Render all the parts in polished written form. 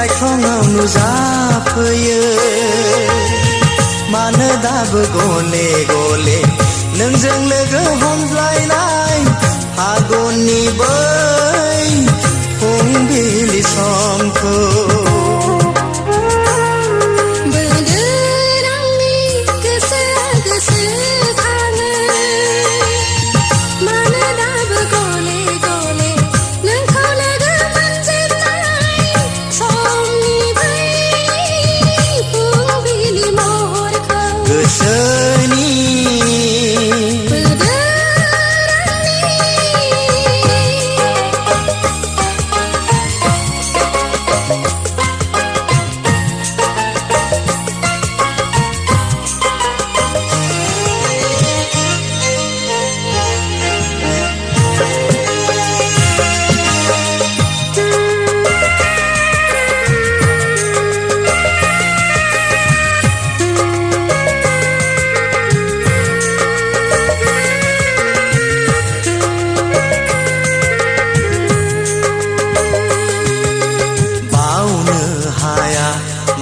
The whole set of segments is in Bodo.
जायख्लङाव नुजाफैयो मानो दाबो गले गले नोंजों लोगो हमज्लायनाय फागुननि बै फुंबिलि समखौ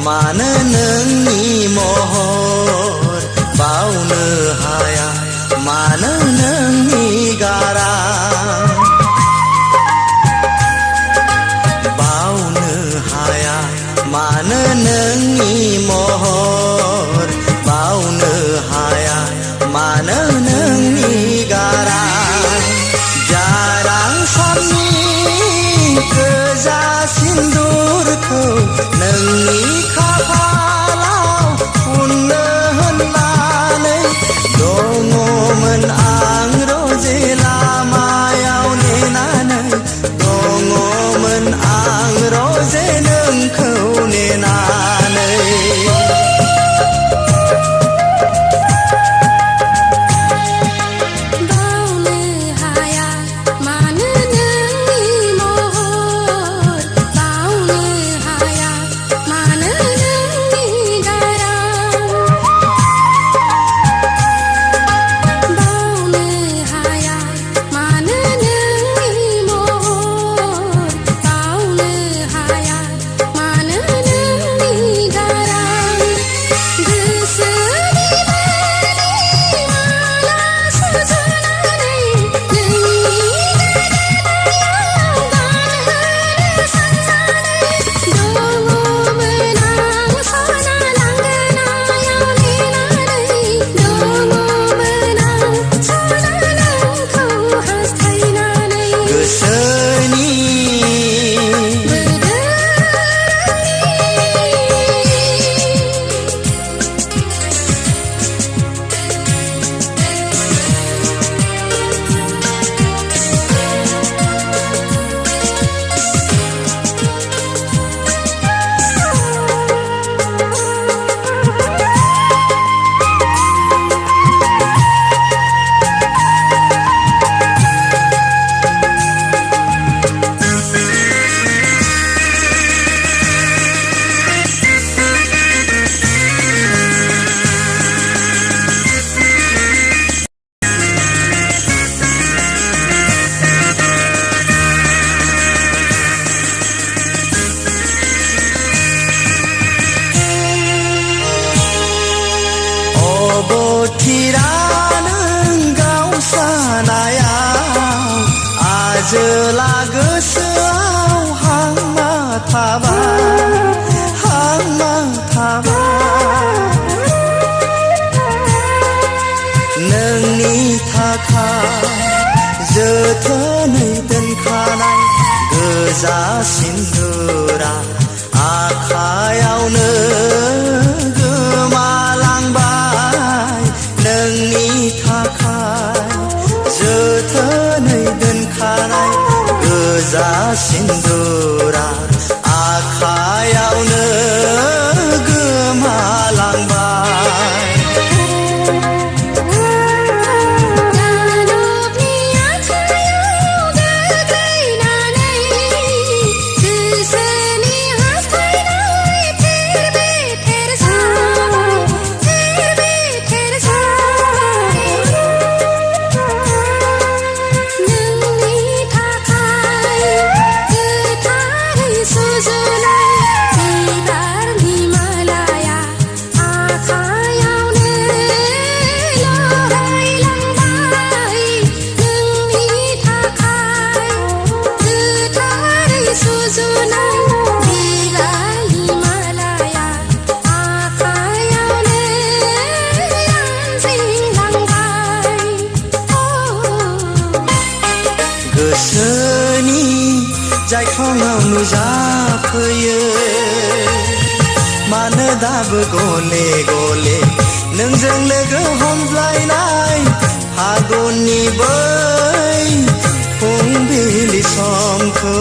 मानो नोंनि महर बावनो हाया मानो नोंनि गारां बावनो हाया मानो नोंनि महर बावनो हाया मानो नोंनि गारां जारां साननि गोजा सिन्दुरखौ नोंनि खाफालाव फुननो होननानै दङमोन आं रजे लामायाव नेनानै दङमोन आं रजे नोंखौ नेनानै जेला गोसोआव हांमा थाबाय नोंनि थाखाय जोथोनै दोनखानाय गोजा सिन्दुरा आखायावनो गोमालांबाय नोंनि थाखाय जोथोनै दोनखानाय गोजा सिन्दुरा आखायावनो गोमालांबाय मोखाङाव नुजाफैयो मानो दाबो गले गले नोंजों लोगो हमज्लायनाय फागुननि बै फुंबिलि समखौ